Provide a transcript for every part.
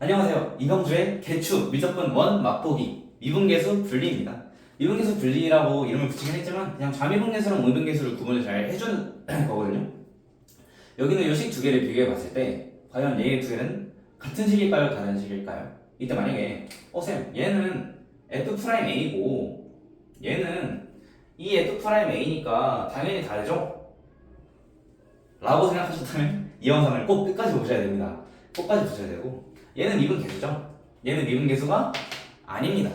안녕하세요. 이병주의 개추 미적분 원 맛보기 미분계수 분리입니다. 미분계수 분리라고 이름을 붙이긴 했지만 그냥 좌미분계수랑 우미분계수를 구분을 잘 해주는 거거든요. 여기는 이 식 두 개를 비교해 봤을 때 과연 얘 두 개는 같은 식일까요? 다른 식일까요? 이때 만약에 쌤 얘는 F'A고 얘는 이 F'A니까 당연히 다르죠? 라고 생각하셨다면 이 영상을 꼭 끝까지 보셔야 됩니다. 끝까지 보셔야 되고 얘는 미분계수죠? 얘는 미분계수가 아닙니다.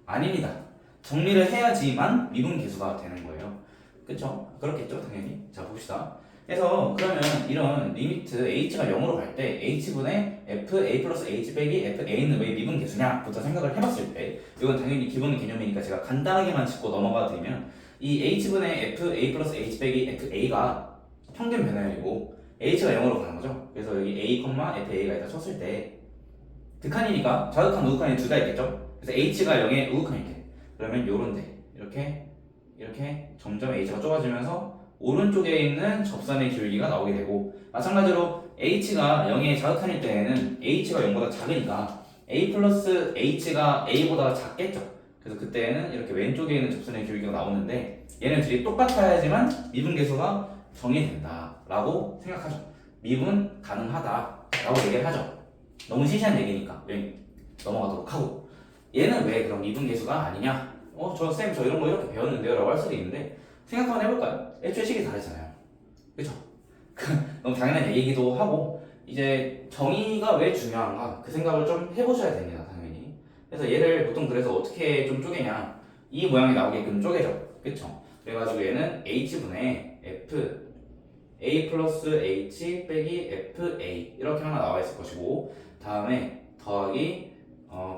아닙니다. 정리를 해야지만 미분계수가 되는 거예요. 그쵸? 그렇겠죠? 당연히. 자 봅시다. 그래서 그러면 이런 리미트 h가 0으로 갈 때 h분의 fa 플러스 h 빼기 fa는 왜 미분계수냐부터 생각을 해봤을 때 이건 당연히 기본 개념이니까 제가 간단하게만 짚고 넘어가 드리면 이 h분의 fa 플러스 h 빼기 fa가 평균 변화율이고 h가 0으로 가는 거죠. 그래서 여기 a, fa가 있다 쳤을 때 극한이니까 좌극한 우극한이 둘 다 있겠죠. 그래서 h가 0에 우극한이 있게 그러면 요런데 이렇게 점점 h가 좁아지면서 오른쪽에 있는 접선의 기울기가 나오게 되고 마찬가지로 h가 0에 자극한일 때에는 h가 0보다 작으니까 a 플러스 h가 a보다 작겠죠. 그래서 그때는 이렇게 왼쪽에 있는 접선의 기울기가 나오는데 얘는 둘이 똑같아야지만 미분계수가 정의된다 라고 생각하죠. 미분 가능하다 라고 얘기를 하죠. 너무 시시한 얘기니까 넘어가도록 하고 얘는 왜 그럼 미분계수가 아니냐? 저 이런 거 이렇게 배웠는데요 라고 할 수도 있는데 생각 한번 해볼까요? 애초에 식이 다르잖아요. 그쵸? 너무 당연한 얘기기도 하고 이제 정의가 왜 중요한가 그 생각을 좀 해보셔야 됩니다. 당연히. 그래서 얘를 보통 그래서 어떻게 좀 쪼개냐 이 모양이 나오게끔 쪼개죠. 그쵸? 그래가지고 얘는 h분의 f a 플러스 h 빼기 fa 이렇게 하나 나와 있을 것이고 다음에 더하기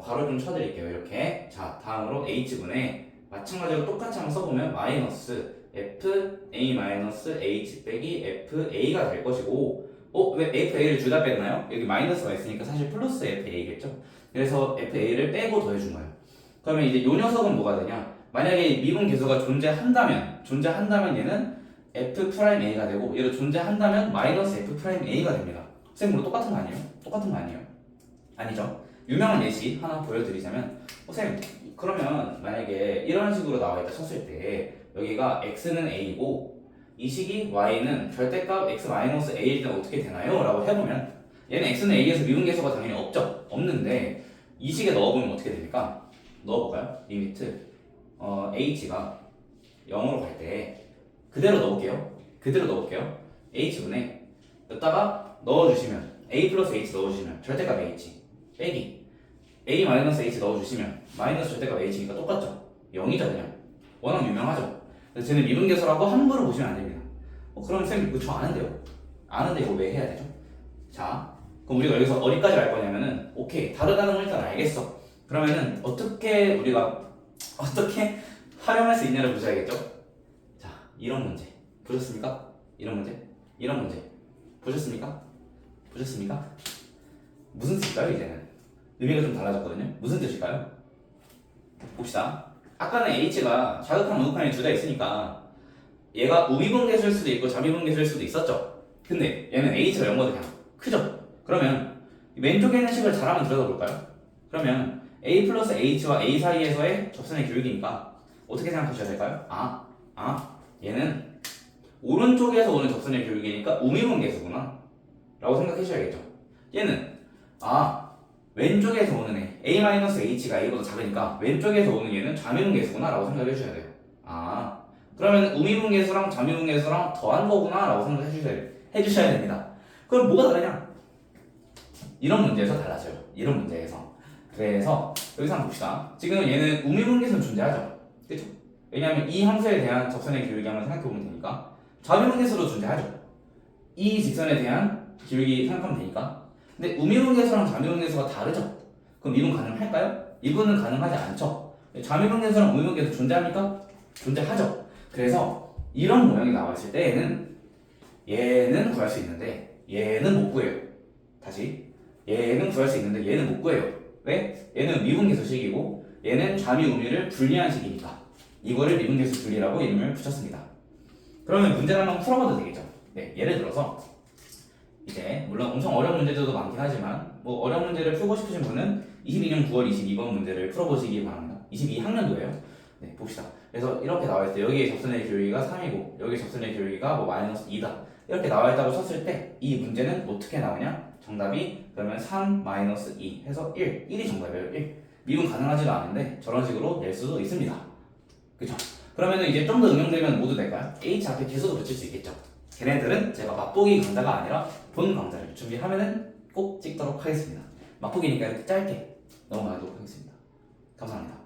바로 좀 쳐드릴게요. 이렇게 자 다음으로 h분의 마찬가지로 똑같이 한번 써보면 마이너스 fa 마이너스 h 빼기 fa가 될 것이고 왜 fa를 둘 다 뺐나요? 여기 마이너스가 있으니까 사실 플러스 fa겠죠. 그래서 fa를 빼고 더해준 거예요. 그러면 이제 요 녀석은 뭐가 되냐 만약에 미분계수가 존재한다면 얘는 F'A가 되고 얘를 존재한다면 마이너스 F'A가 됩니다. 쌤으로 똑같은 거 아니에요? 똑같은 거 아니에요? 아니죠. 유명한 예시 하나 보여드리자면 쌤 그러면 만약에 이런 식으로 나와 있다 쳤을 때 여기가 x는 a이고 이 식이 y는 절대값 x-a일 때 어떻게 되나요? 라고 해보면 얘는 x는 a에서 미분계수가 당연히 없죠. 없는데 이 식에 넣어보면 어떻게 됩니까? 넣어볼까요? 리미트 h가 0으로 갈 때 그대로 넣어볼게요. h분의 여기다가 넣어주시면 a 플러스 h 넣어주시면 절대값 h 빼기 a 마이너스 h 넣어주시면 마이너스 절대값 h니까 똑같죠. 0이죠 그냥. 워낙 유명하죠. 그래서 쟤는 미분계수라고 함부로 보시면 안 됩니다. 그럼 쌤 이거 저 아는데요? 아는데 이거 왜 해야 되죠? 자 그럼 우리가 여기서 어디까지 갈 거냐면은 오케이 다르다는 걸 일단 알겠어. 그러면은 어떻게 활용할 수 있냐를 보셔야겠죠? 자, 이런 문제 보셨습니까? 이런 문제 보셨습니까? 무슨 뜻일까요? 이제는 의미가 좀 달라졌거든요. 무슨 뜻일까요? 봅시다. 아까는 h가 자극한 우극한이 둘 다 있으니까 얘가 우미분계수일 수도 있고 자미분계수일 수도 있었죠. 근데 얘는 h가 0보다 그냥 크죠. 그러면 왼쪽에 있는 식을 잘 한번 들여다볼까요? 그러면 a 플러스 h와 a 사이에서의 접선의 기울기니까 어떻게 생각하셔야 될까요? 얘는 오른쪽에서 오는 접선의 기울기니까 우미분계수구나 라고 생각하셔야겠죠. 얘는 왼쪽에서 오는 애 a-h가 a보다 작으니까 왼쪽에서 오는 얘는 좌미분계수구나 라고 생각해 주셔야 돼요. 그러면 우미분계수랑 좌미분계수랑 더한 거구나 라고 생각해 주셔야 됩니다. 그럼 뭐가 다르냐? 이런 문제에서 달라져요. 이런 문제에서. 그래서 여기서 한번 봅시다. 지금 얘는 우미분계수는 존재하죠. 그쵸? 왜냐하면 이 함수에 대한 접선의 기울기 한번 생각해보면 되니까 좌미분계수도 존재하죠. 이 직선에 대한 기울기 생각하면 되니까. 근데 우미분계수랑 좌미분계수가 다르죠. 그럼 미분 가능할까요? 미분은 가능하지 않죠. 좌미분계수랑 우미분계수 존재합니까? 존재하죠. 그래서 이런 모양이 나왔을 때 얘는 구할 수 있는데 얘는 못 구해요. 다시 얘는 구할 수 있는데 얘는 못 구해요. 왜? 얘는 미분계수식이고 얘는 좌미 우미를 분리한 식이니까 이거를 미분계수 분리라고 이름을 붙였습니다. 그러면 문제를 한번 풀어봐도 되겠죠. 네, 예를 들어서 이제 물론 엄청 어려운 문제들도 많긴 하지만 뭐 어려운 문제를 풀고 싶으신 분은 22년 9월 22번 문제를 풀어보시기 바랍니다. 22학년도예요. 네, 봅시다. 그래서 이렇게 나와 있어요. 여기에 접선의 기울기가 3이고 여기 접선의 기울기가 뭐 마이너스 2다. 이렇게 나와 있다고 쳤을 때 이 문제는 어떻게 나오냐? 정답이 그러면 3 마이너스 2 해서 1이 정답이에요. 1. 미분 가능하지가 않은데 저런 식으로 낼 수도 있습니다. 그쵸? 그러면은 이제 좀 더 응용되면 모두 될까요? H 앞에 계수도 붙일 수 있겠죠. 걔네들은 제가 맛보기 강좌가 아니라 본 강좌를 준비하면은 꼭 찍도록 하겠습니다. 맛보기니까 이렇게 짧게 넘어가도록 하겠습니다. 감사합니다.